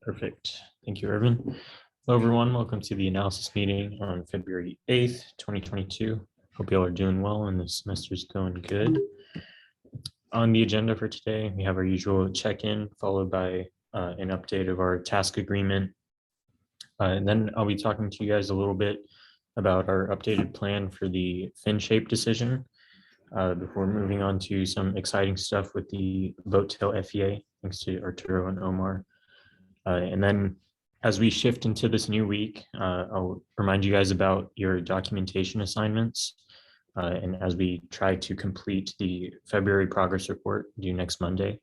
Perfect. Thank you, Irvin. Hello, everyone. Welcome to the analysis meeting on February 8th, 2022. Hope you all are doing well and the semester's going good. On the agenda for today, we have our usual check-in followed by an update of our task agreement. And then I'll be talking to you guys a little bit about our updated plan for the fin shape decision before moving on to some exciting stuff with the boat tail FEA, thanks to Arturo and Omar. And then as we shift into this new week, I'll remind you guys about your documentation assignments. And as we try to complete the February progress report due next Monday.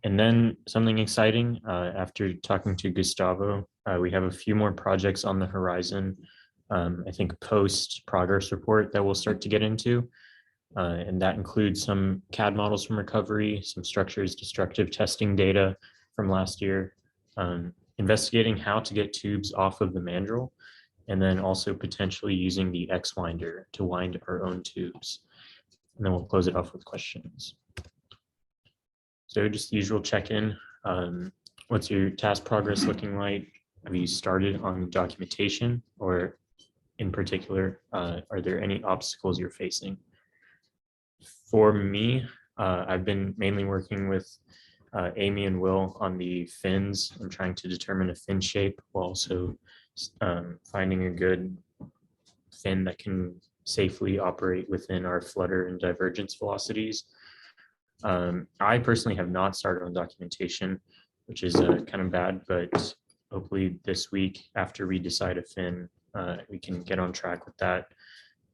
And then something exciting, after talking to Gustavo, we have a few more projects on the horizon. I think post progress report that we'll start to get into. And that includes some CAD models from recovery, some structures destructive testing data from last year, investigating how to get tubes off of the mandrel, and then also potentially using the X-winder to wind our own tubes. And then we'll close it off with questions. So just the usual check-in. What's your task progress looking like? Have you started on documentation, or in particular, are there any obstacles you're facing? For me, I've been mainly working with Amy and Will on the fins and trying to determine a fin shape while also finding a good fin that can safely operate within our flutter and divergence velocities. I personally have not started on documentation, which is kind of bad, but hopefully this week after we decide a fin, we can get on track with that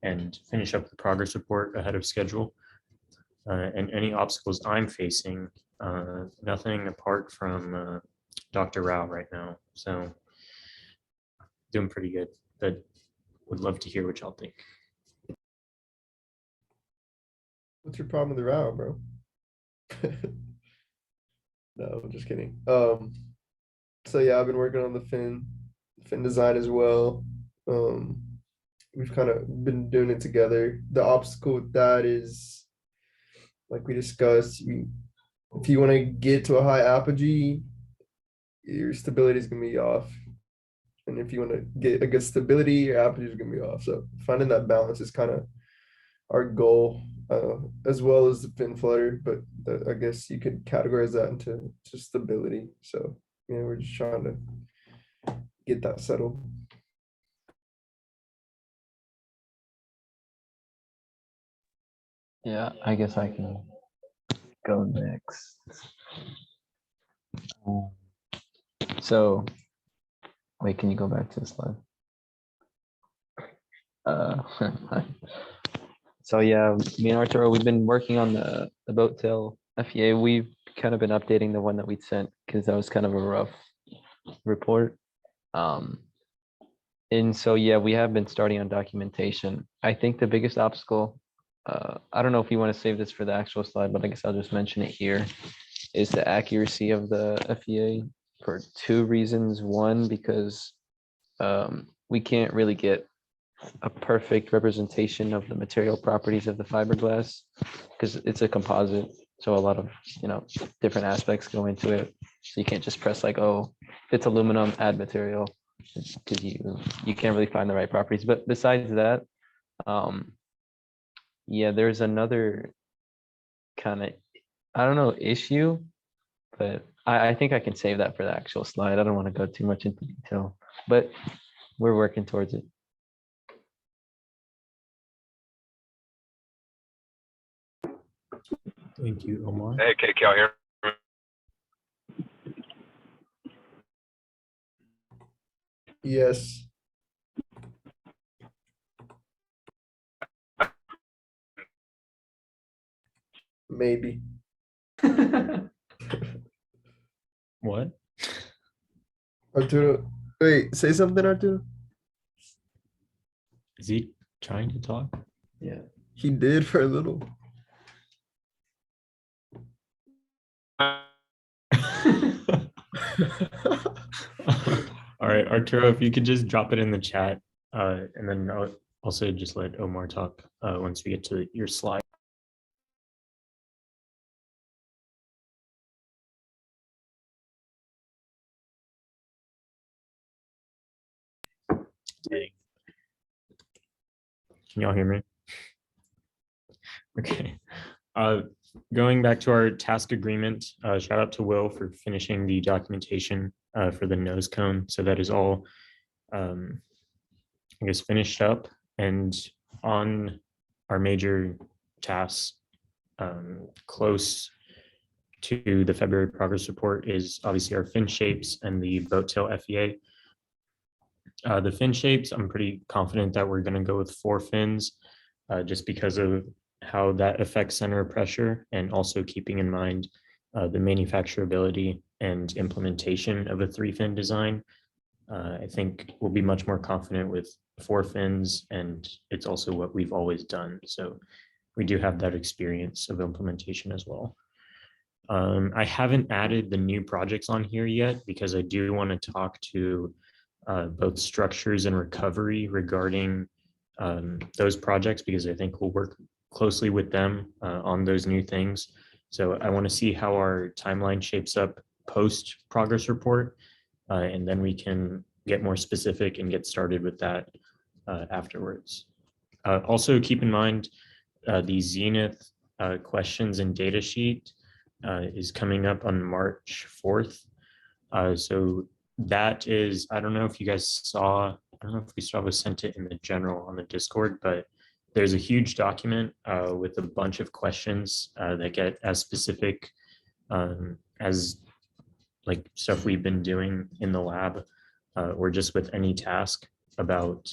and finish up the progress report ahead of schedule. And any obstacles I'm facing, nothing apart from Dr. Rao right now. So doing pretty good, but would love to hear what y'all think. What's your problem with the Rao, bro? No, I'm just kidding. So yeah, I've been working on the fin design as well. We've kind of been doing it together. The obstacle with that is, like we discussed, if you want to get to a high apogee, your stability is gonna be off. And if you want to get a good stability, your apogee is gonna be off. So finding that balance is kind of our goal, as well as the fin flutter, but I guess you could categorize that into just stability. So yeah, we're just trying to get that settled. Yeah, I guess I can go next. So, wait, can you go back to the slide? So yeah, me and Arturo, we've been working on the boat tail FEA. We've kind of been updating the one that we sent because that was kind of a rough report. And so yeah, we have been starting on documentation. I think the biggest obstacle, I don't know if you want to save this for the actual slide, but I guess I'll just mention it here, is the accuracy of the FEA for two reasons. One, because we can't really get a perfect representation of the material properties of the fiberglass because it's a composite. So a lot of, different aspects go into it. So you can't just press like, oh, if it's aluminum, add material, because you can't really find the right properties. But besides that, yeah, there's another kind of, I don't know, issue, but I think I can save that for the actual slide. I don't want to go too much into detail, but we're working towards it. Thank you, Omar. Hey, KK here. Yes. Maybe. What? Arturo, wait, say something, Arturo. Is he trying to talk? Yeah, he did for a little. All right, Arturo, if you could just drop it in the chat, and then I'll also just let Omar talk once we get to your slide. Dang. Can y'all hear me? Okay. Going back to our task agreement, shout out to Will for finishing the documentation for the nose cone. So that is all, I guess, finished up. And on our major tasks, close to the February progress report is obviously our fin shapes and the boat tail FEA. The fin shapes, I'm pretty confident that we're going to go with 4 fins just because of how that affects center of pressure, and also keeping in mind the manufacturability and implementation of a 3-fin design. I think we'll be much more confident with 4 fins, and it's also what we've always done. So we do have that experience of implementation as well. I haven't added the new projects on here yet because I do want to talk to both structures and recovery regarding those projects, because I think we'll work closely with them on those new things. So I want to see how our timeline shapes up post progress report, and then we can get more specific and get started with that afterwards. Also keep in mind the Zenith questions and data sheet is coming up on March 4th. So that is, I don't know if you guys saw, I don't know if Gustavo sent it in the general on the Discord, but there's a huge document with a bunch of questions that get as specific as like stuff we've been doing in the lab or just with any task about,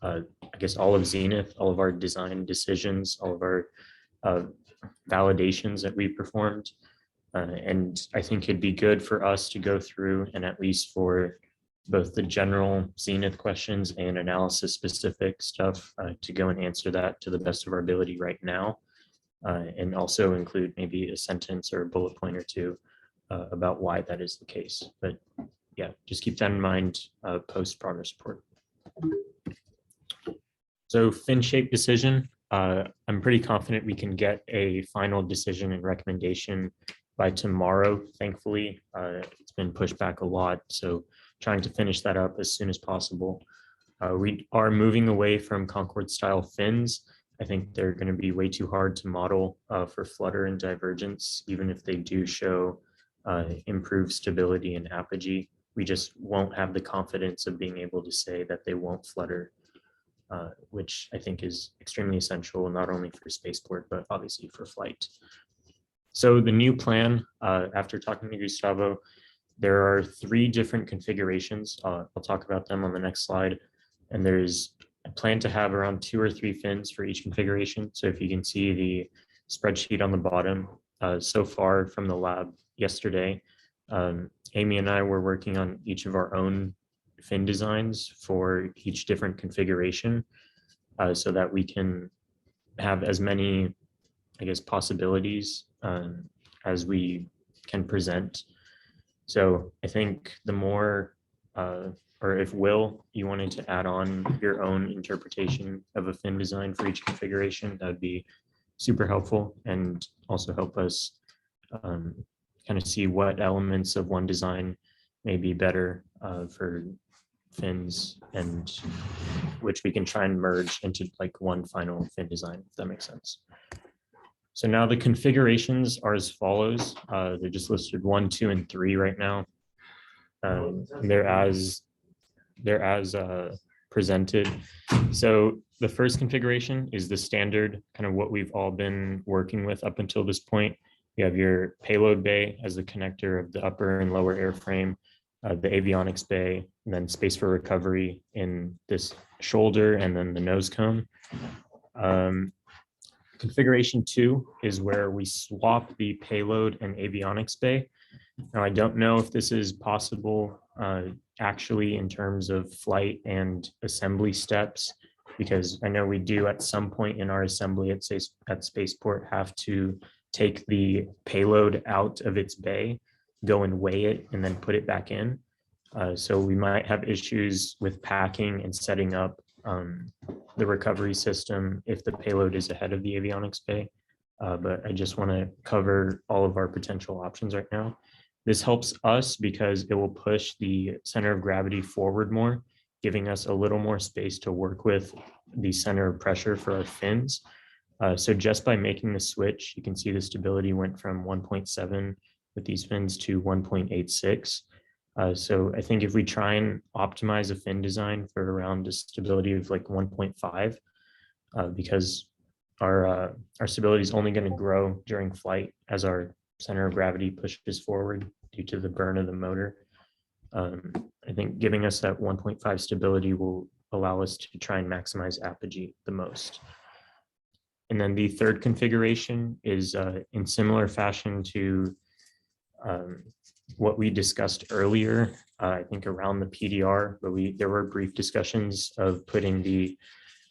I guess, all of Zenith, all of our design decisions, all of our validations that we performed. And I think it'd be good for us to go through and at least for both the general Zenith questions and analysis specific stuff to go and answer that to the best of our ability right now. And also include maybe a sentence or a bullet point or two about why that is the case. But yeah, just keep that in mind post progress report. So fin shape decision, I'm pretty confident we can get a final decision and recommendation by tomorrow. Thankfully, it's been pushed back a lot. So trying to finish that up as soon as possible. We are moving away from Concorde style fins. I think they're going to be way too hard to model for flutter and divergence, even if they do show improved stability and apogee. We just won't have the confidence of being able to say that they won't flutter, which I think is extremely essential, not only for spaceport, but obviously for flight. So the new plan, after talking to Gustavo, there are 3 different configurations. I'll talk about them on the next slide. And there's a plan to have around 2 or 3 fins for each configuration. So if you can see the spreadsheet on the bottom, so far from the lab yesterday, Amy and I were working on each of our own fin designs for each different configuration so that we can have as many, I guess, possibilities as we can present. So I think the more, or if Will, you wanted to add on your own interpretation of a fin design for each configuration, that'd be super helpful and also help us kind of see what elements of one design may be better for fins, and which we can try and merge into like one final fin design, if that makes sense. So now the configurations are as follows. They're just listed 1, 2, and 3 right now. They're as presented. So the first configuration is the standard, kind of what we've all been working with up until this point. You have your payload bay as the connector of the upper and lower airframe, the avionics bay, and then space for recovery in this shoulder, and then the nose cone. Configuration 2 is where we swap the payload and avionics bay. Now, I don't know if this is possible actually in terms of flight and assembly steps, because I know we do at some point in our assembly at Spaceport have to take the payload out of its bay, go and weigh it, and then put it back in. So we might have issues with packing and setting up the recovery system if the payload is ahead of the avionics bay. But I just want to cover all of our potential options right now. This helps us because it will push the center of gravity forward more giving us a little more space to work with the center of pressure for our fins. So just by making the switch, you can see the stability went from 1.7 with these fins to 1.86. So I think if we try and optimize a fin design for around a stability of like 1.5, because our stability is only going to grow during flight as our center of gravity pushes forward due to the burn of the motor. I think giving us that 1.5 stability will allow us to try and maximize apogee the most. And then the third configuration is in similar fashion to what we discussed earlier, I think around the PDR, but there were brief discussions of putting the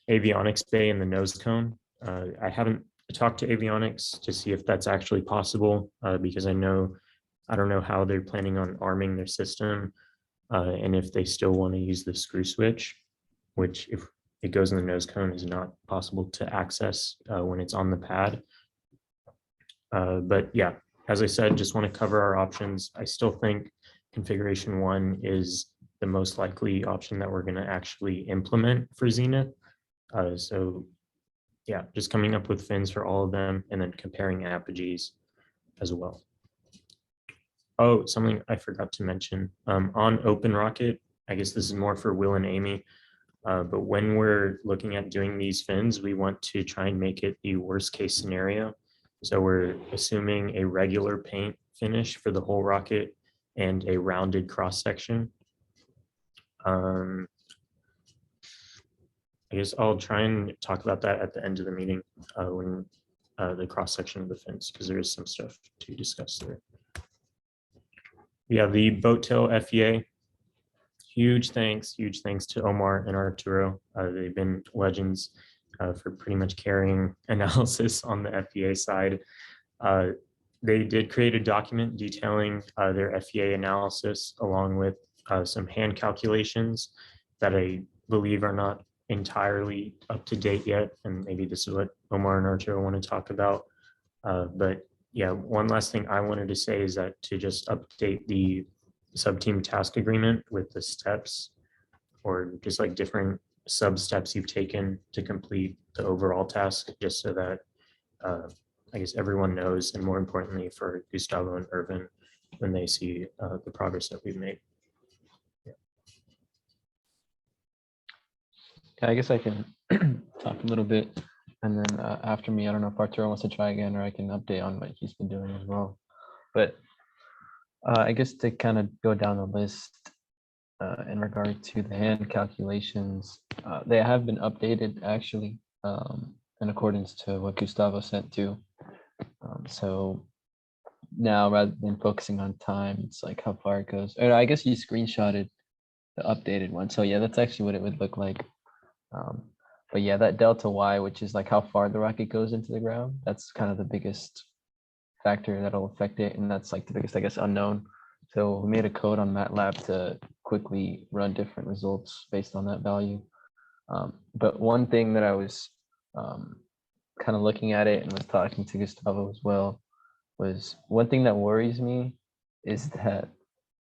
avionics bay in the nose cone. I haven't talked to avionics to see if that's actually possible because I don't know how they're planning on arming their system and if they still want to use the screw switch, which if it goes in the nose cone is not possible to access when it's on the pad. But yeah, as I said, just want to cover our options. I still think configuration 1 is the most likely option that we're going to actually implement for Zenith. So yeah, just coming up with fins for all of them and then comparing apogees as well. Oh, something I forgot to mention on OpenRocket, I guess this is more for Will and Amy, but when we're looking at doing these fins, we want to try and make it the worst case scenario. So we're assuming a regular paint finish for the whole rocket and a rounded cross section. I guess I'll try and talk about that at the end of the meeting when the cross section of the fins, because there is some stuff to discuss there. Yeah, the boat tail FEA. Huge thanks to Omar and Arturo. They've been legends for pretty much carrying analysis on the FEA side. They did create a document detailing their FEA analysis along with some hand calculations that I believe are not entirely up to date yet. And maybe this is what Omar and Arturo want to talk about. But yeah, one last thing I wanted to say is that to just update the sub-team task agreement with the steps or just like different sub steps you've taken to complete the overall task, just so that I guess everyone knows, and more importantly for Gustavo and Irvin, when they see the progress that we've made. Yeah, I guess I can talk a little bit, and then after me, I don't know if Arturo wants to try again, or I can update on what he's been doing as well. But I guess to kind of go down the list in regard to the hand calculations, they have been updated actually in accordance to what Gustavo sent to. So now rather than focusing on time, it's like how far it goes. Or I guess you screenshotted the updated one. So yeah, that's actually what it would look like. But yeah, that delta Y, which is like how far the rocket goes into the ground, that's kind of the biggest factor that'll affect it. And that's like the biggest, I guess, unknown. So we made a code on MATLAB to quickly run different results based on that value. But one thing that I was kind of looking at it and was talking to Gustavo as well was one thing that worries me is that,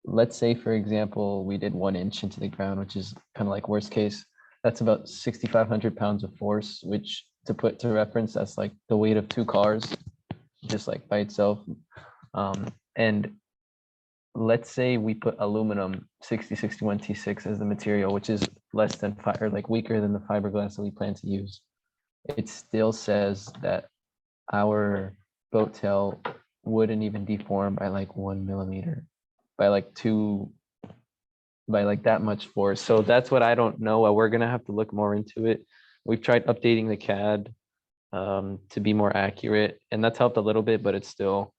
let's say, for example, we did 1 inch into the ground, which is kind of like worst case. That's about 6,500 pounds of force, which to put to reference, that's like the weight of 2 cars, just like by itself. And let's say we put aluminum 6061 T6 as the material, which is less than or like weaker than the fiberglass that we plan to use. It still says that our boat tail wouldn't even deform by like 1 millimeter, by like that much force. So that's what I don't know. We're gonna have to look more into it. We've tried updating the CAD to be more accurate, and that's helped a little bit, but it's still,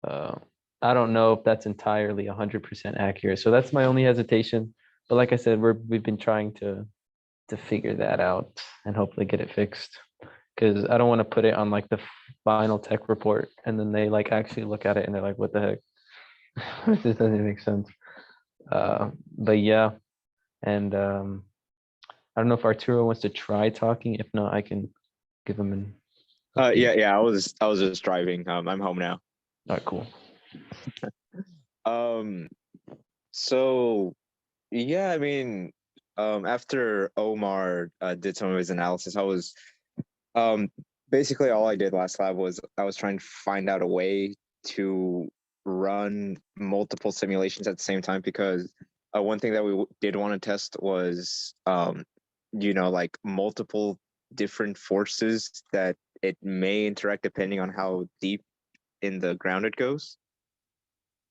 I don't know if that's entirely 100% accurate. So that's my only hesitation. But like I said, we've been trying to figure that out and hopefully get it fixed, because I don't want to put it on like the final tech report and then they like actually look at it and they're like, what the heck? This doesn't make sense. But yeah, and I don't know if Arturo wants to try talking. If not, I can give him an update. Yeah, I was just driving. I'm home now. All right, cool. So yeah, I mean, After Omar did some of his analysis, I was basically all I did last lab was I was trying to find out a way to run multiple simulations at the same time, because one thing that we did want to test was like multiple different forces that it may interact depending on how deep in the ground it goes.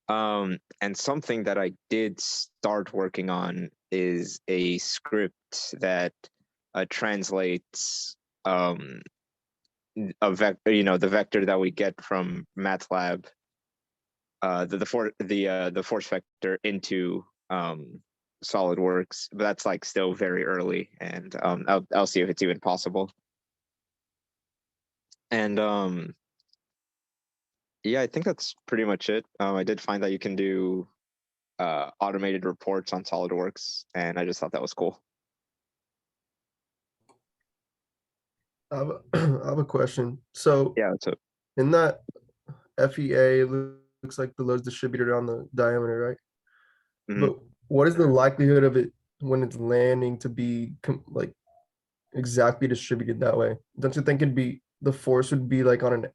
And something that I did start working on is a script that translates a vector, the vector that we get from MATLAB, the force vector into SolidWorks, but that's like still very early, and I'll see if it's even possible. And yeah, I think that's pretty much it. I did find that you can do automated reports on SolidWorks, and I just thought that was cool. I have a question. So Yeah, so in that FEA, it looks like the load's distributed on the diameter, right? Mhm. But what is the likelihood of it when it's landing to be like exactly distributed that way? Don't you think the force would be like on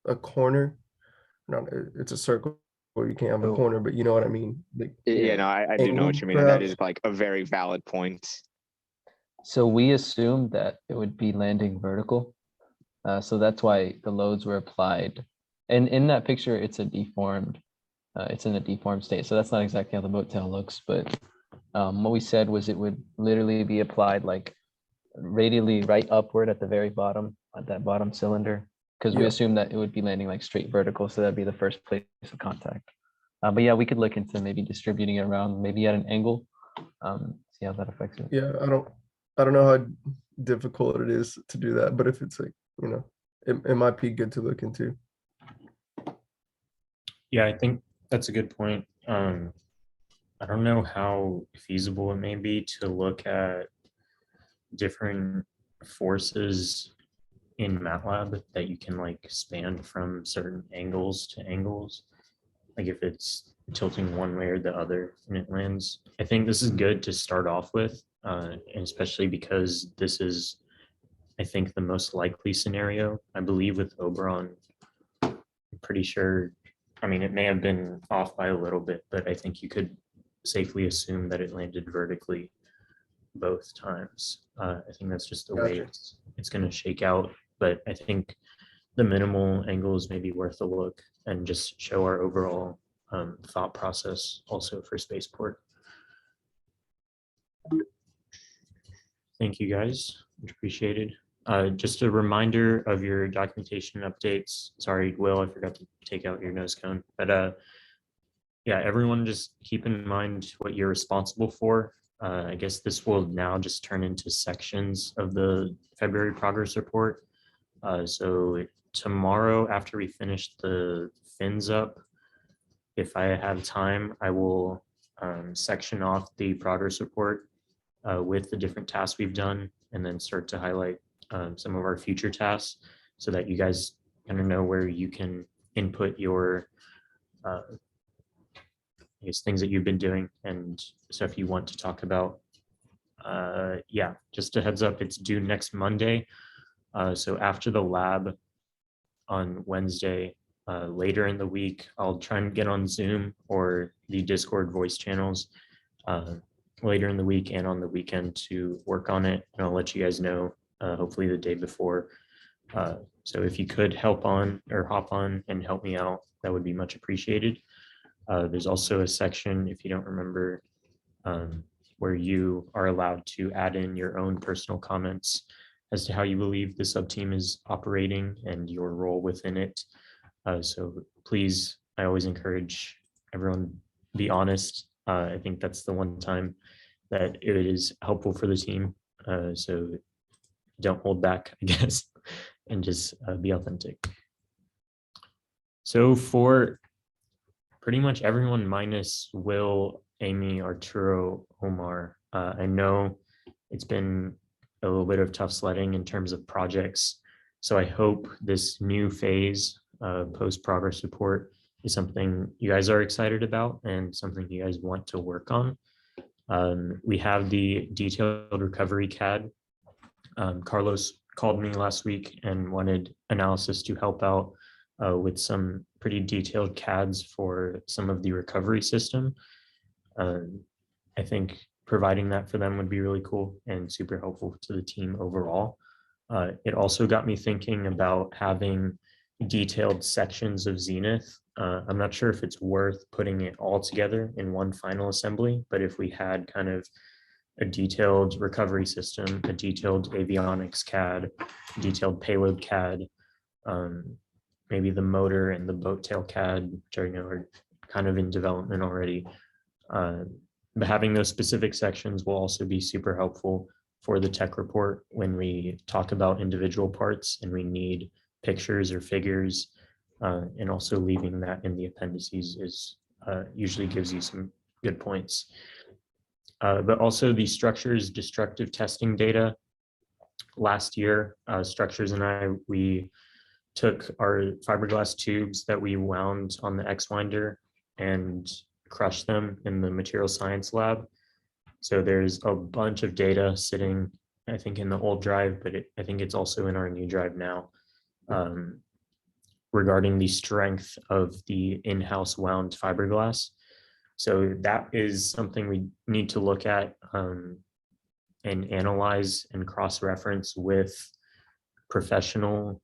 a corner? Not it's a circle where you can't have a So- corner, but you know what I mean. Like, yeah, no, I do know what angled, you mean, and that perhaps? is like a very valid point. So we assumed that it would be landing vertical. So that's why the loads were applied. And in that picture, it's a deformed, it's in a deformed state. So that's not exactly how the boat tail looks, but what we said was it would literally be applied like radially right upward at the very bottom, at that bottom cylinder. Because we Yeah. assumed that it would be landing like straight vertical. So that'd be the first place of contact. But yeah, we could look into maybe distributing it around, maybe at an angle. See how that affects it. Yeah, I don't know how difficult it is to do that, but if it's like, it might be good to look into. Yeah, I think that's a good point. I don't know how feasible it may be to look at different forces in MATLAB that you can like span from certain angles to angles. Like if it's tilting one way or the other and it lands. I think this is good to start off with, and especially because this is, I think, the most likely scenario. I believe with Oberon, I'm pretty sure, I mean, it may have been off by a little bit, but I think you could safely assume that it landed vertically both times. I think that's just the way Gotcha. it's going to shake out. But I think the minimal angles may be worth a look and just show our overall thought process also for spaceport. Thank you guys, much appreciated. Just a reminder of your documentation updates. Sorry, Will, I forgot to take out your nose cone, but yeah, everyone just keep in mind what you're responsible for. I guess this will now just turn into sections of the February progress report. So tomorrow, after we finish the fins up, if I have time, I will section off the progress report with the different tasks we've done, and then start to highlight some of our future tasks so that you guys kind of know where you can input your I guess things that you've been doing and stuff you want to talk about. Yeah, just a heads up, it's due next Monday. So after the lab on Wednesday, later in the week, I'll try and get on Zoom or the Discord voice channels later in the week and on the weekend to work on it. And I'll let you guys know, hopefully the day before. So if you could help on or hop on and help me out, that would be much appreciated. There's also a section, if you don't remember, where you are allowed to add in your own personal comments as to how you believe the sub-team is operating and your role within it. So please, I always encourage everyone be honest. I think that's the one time that it is helpful for the team. So don't hold back, I guess, and just be authentic. So for pretty much everyone minus Will, Amy, Arturo, Omar, I know it's been a little bit of tough sledding in terms of projects. So I hope this new phase post progress report is something you guys are excited about and something you guys want to work on. We have the detailed recovery CAD. Carlos called me last week and wanted analysis to help out with some pretty detailed CADs for some of the recovery system. I think providing that for them would be really cool and super helpful to the team overall. It also got me thinking about having detailed sections of Zenith. I'm not sure if it's worth putting it all together in one final assembly, but if we had kind of a detailed recovery system, a detailed avionics CAD, detailed payload CAD, maybe the motor and the boat tail CAD, which are kind of in development already. But having those specific sections will also be super helpful for the tech report when we talk about individual parts and we need pictures or figures, and also leaving that in the appendices is usually gives you some good points. But also the structures destructive testing data. Last year, Structures and I, we took our fiberglass tubes that we wound on the X-Winder and crushed them in the material science lab. So there's a bunch of data sitting, I think, in the old drive, but I think it's also in our new drive now, regarding the strength of the in-house wound fiberglass. So that is something we need to look at and analyze and cross-reference with professional,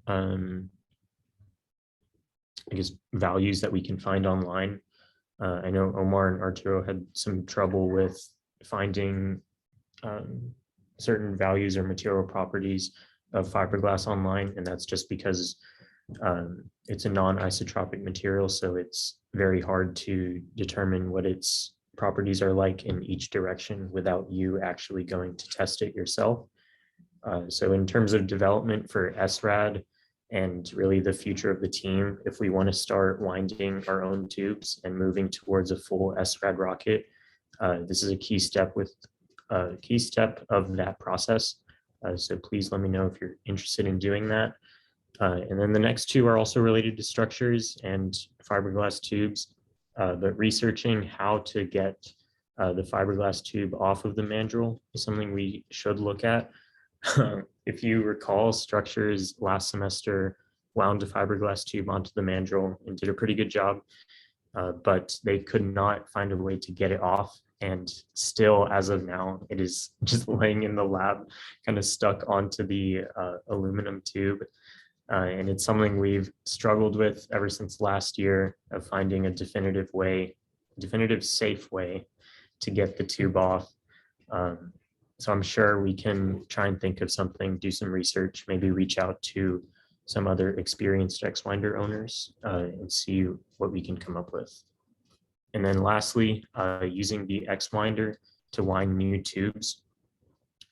I guess, values that we can find online. I know Omar and Arturo had some trouble with finding certain values or material properties of fiberglass online, and that's just because it's a non-isotropic material, so it's very hard to determine what its properties are like in each direction without you actually going to test it yourself. So in terms of development for SRAD and really the future of the team, if we want to start winding our own tubes and moving towards a full SRAD rocket, this is a key step of that process. So please let me know if you're interested in doing that. And then the next two are also related to structures and fiberglass tubes, but researching how to get the fiberglass tube off of the mandrel is something we should look at. If you recall, Structures last semester wound a fiberglass tube onto the mandrel and did a pretty good job, but they could not find a way to get it off. And still, as of now, it is just laying in the lab, kind of stuck onto the aluminum tube. And it's something we've struggled with ever since last year of finding a definitive safe way to get the tube off. So I'm sure we can try and think of something, do some research, maybe reach out to some other experienced X-Winder owners and see what we can come up with. And then lastly, using the X-Winder to wind new tubes.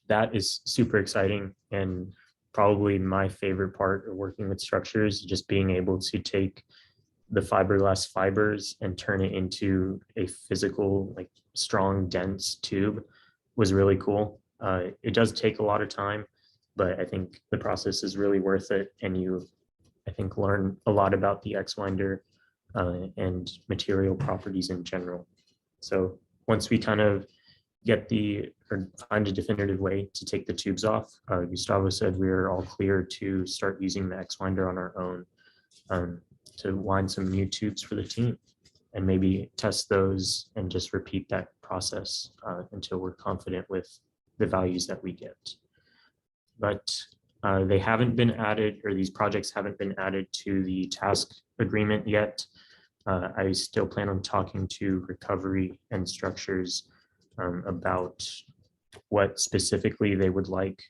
That is super exciting and probably my favorite part of working with Structures, just being able to take the fiberglass fibers and turn it into a physical, like strong, dense tube was really cool. It does take a lot of time, but I think the process is really worth it. And you, I think, learn a lot about the X-Winder and material properties in general. So once we kind of find a definitive way to take the tubes off, Gustavo said we are all clear to start using the X-Winder on our own to wind some new tubes for the team and maybe test those and just repeat that process until we're confident with the values that we get. But they haven't been added, or these projects haven't been added to the task agreement yet. I still plan on talking to Recovery and Structures about what specifically they would like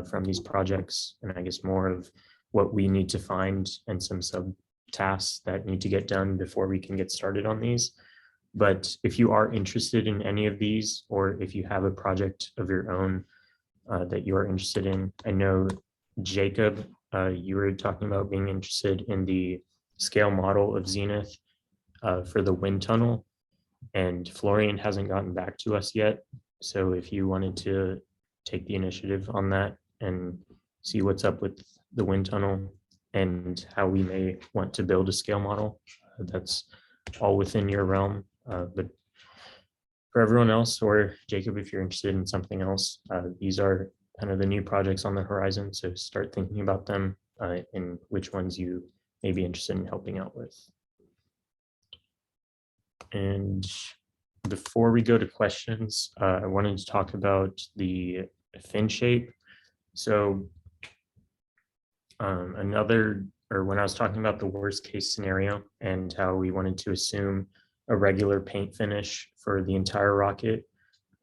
from these projects, and I guess more of what we need to find and some sub-tasks that need to get done before we can get started on these. But if you are interested in any of these, or if you have a project of your own that you are interested in, I know Jacob, you were talking about being interested in the scale model of Zenith for the wind tunnel, and Florian hasn't gotten back to us yet. So if you wanted to take the initiative on that and see what's up with the wind tunnel and how we may want to build a scale model, that's all within your realm. But For everyone else, or Jacob, if you're interested in something else, these are kind of the new projects on the horizon. So start thinking about them and which ones you may be interested in helping out with. And before we go to questions, I wanted to talk about the fin shape. So when I was talking about the worst case scenario and how we wanted to assume a regular paint finish for the entire rocket,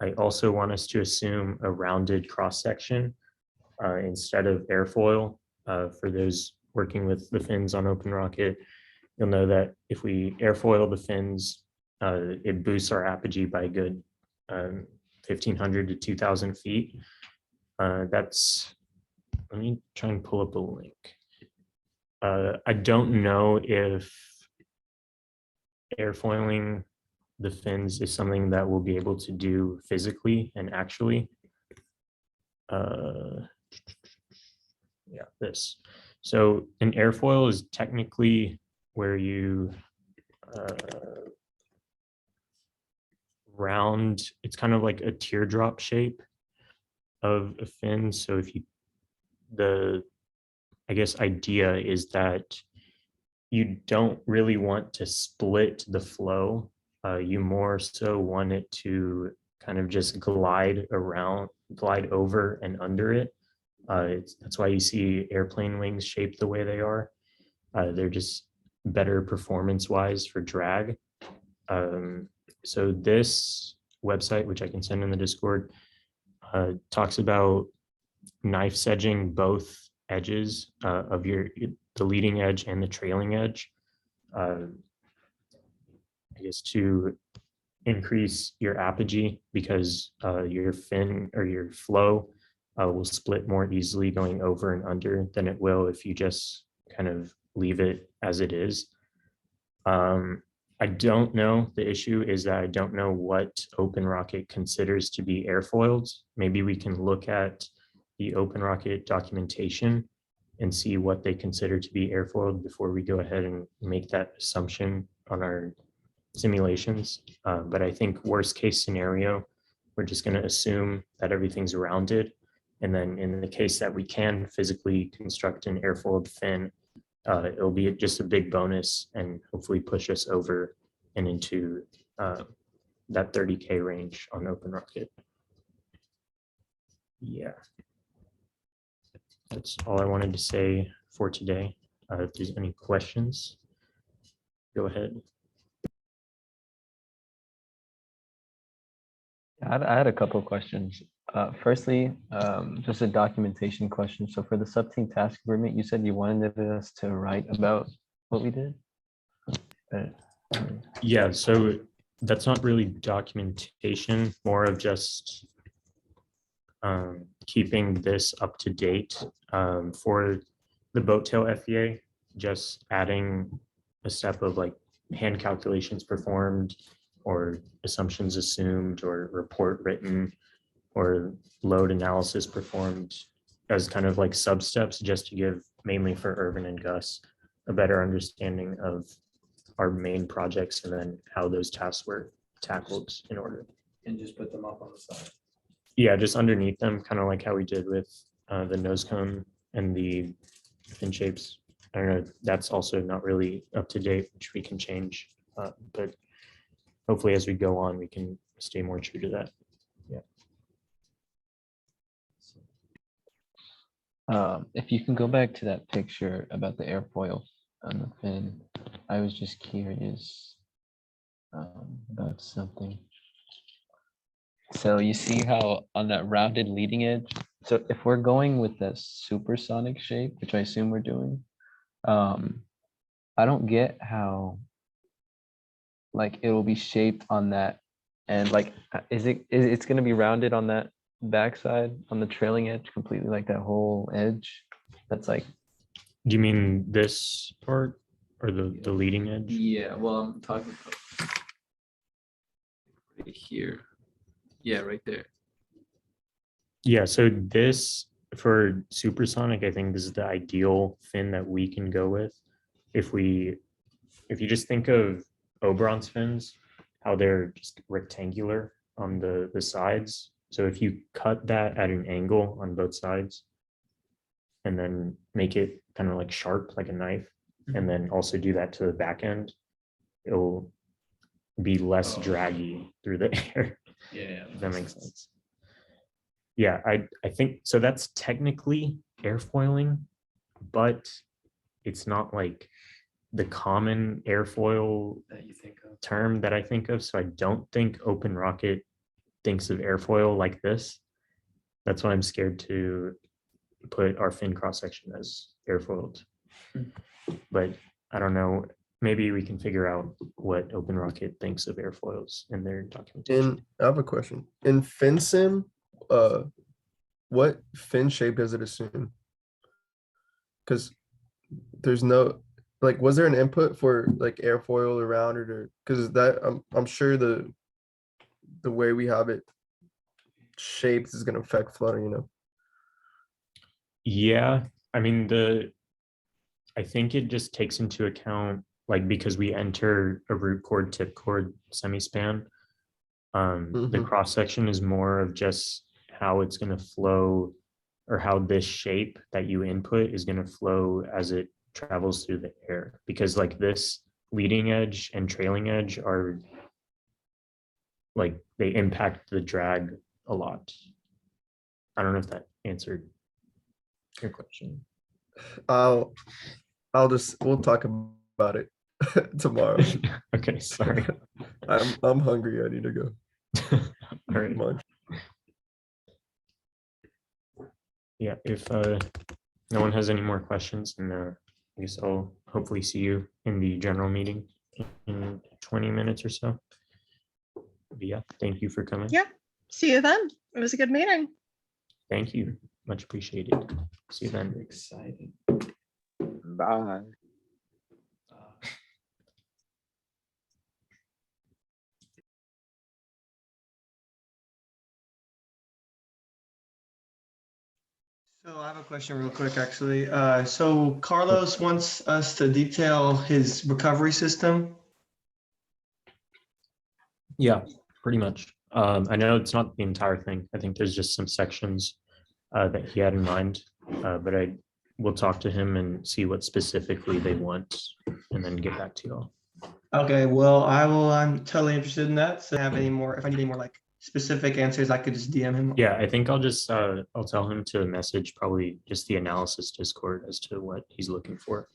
I also want us to assume a rounded cross section instead of airfoil. For those working with the fins on Open Rocket, you'll know that if we airfoil the fins, it boosts our apogee by a good 1,500 to 2,000 feet. Let me try and pull up a link. I don't know if airfoiling the fins is something that we'll be able to do physically and actually. Yeah, this. So an airfoil is technically where you round, it's kind of like a teardrop shape of a fin. So if you, I guess idea is that you don't really want to split the flow. You more so want it to kind of just glide over and under it. That's why you see airplane wings shaped the way they are. They're just better performance-wise for drag. So this website, which I can send in the Discord, talks about knife sedging both edges of the leading edge and the trailing edge. I guess to increase your apogee because your fin or your flow will split more easily going over and under than it will if you just kind of leave it as it is. I don't know. The issue is that I don't know what Open Rocket considers to be airfoiled. Maybe we can look at the Open Rocket documentation and see what they consider to be airfoiled before we go ahead and make that assumption on our simulations. But I think worst case scenario, we're just going to assume that everything's rounded. And then in the case that we can physically construct an airfoiled fin, it'll be just a big bonus and hopefully push us over and into that 30K range on Open Rocket. Yeah. That's all I wanted to say for today. If there's any questions, go ahead. I had a couple of questions. Firstly, just a documentation question. So for the sub-team task agreement, you said you wanted us to write about what we did? Yeah, so that's not really documentation, more of just keeping this up to date. For the boat tail FEA, just adding a step of like hand calculations performed or assumptions assumed or report written or load analysis performed as kind of like sub steps, just to give mainly for Irvin and Gus a better understanding of our main projects and then how those tasks were tackled in order. And just put them up on the side. Yeah, just underneath them, kind of like how we did with the nose cone and the fin shapes. I don't know, that's also not really up to date, which we can change, but hopefully as we go on, we can stay more true to that. If you can go back to that picture about the airfoil on the fin, I was just curious about something. So you see how on that rounded leading edge, so if we're going with the supersonic shape, which I assume we're doing, I don't get how like it will be shaped on that, and like it's going to be rounded on that backside on the trailing edge completely, like that whole edge that's like. Do you mean this part or the leading edge? Yeah, well, I'm talking about right here. Yeah, right there. Yeah, so this for supersonic, I think this is the ideal fin that we can go with. If you just think of Oberon's fins, how they're just rectangular on the sides. So if you cut that at an angle on both sides and then make it kind of like sharp, like a knife, and then also do that to the back end, it'll be less Oh. draggy through the air. Yeah. If that makes sense. Yeah, I think so. That's technically airfoiling, but it's not like the common airfoil That you think of. term that I think of. So I don't think Open Rocket thinks of airfoil like this. That's why I'm scared to put our fin cross section as airfoiled. But I don't know. Maybe we can figure out what Open Rocket thinks of airfoils in their documentation. I have a question. In FinSim, what fin shape does it assume? Because there's no, like, was there an input for like airfoil around it, or because that I'm sure the way we have it shaped is gonna affect flutter, you know? Yeah, I mean I think it just takes into account, like, because we enter a root chord, tip chord, semi-span. The Mhm. cross section is more of just how it's going to flow, or how this shape that you input is going to flow as it travels through the air. Because like this leading edge and trailing edge are like, they impact the drag a lot. I don't know if that answered your question. We'll talk about it tomorrow. Okay, sorry. I'm hungry. I need to go. All right. Munch. Yeah, if no one has any more questions, then I guess I'll hopefully see you in the general meeting in 20 minutes or so. But yeah, thank you for coming. Yeah. See you then. It was a good meeting. Thank you. Much appreciated. See you then. Exciting. Bye. So I have a question real quick, actually. So Carlos wants us to detail his recovery system. Yeah, pretty much. I know it's not the entire thing. I think there's just some sections that he had in mind, but I will talk to him and see what specifically they want, and then get back to you all. Okay, well, I'm totally interested in that. So if I need any more like specific answers, I could just DM him. Yeah, I think I'll just I'll tell him to message probably just the analysis Discord as to what he's looking for.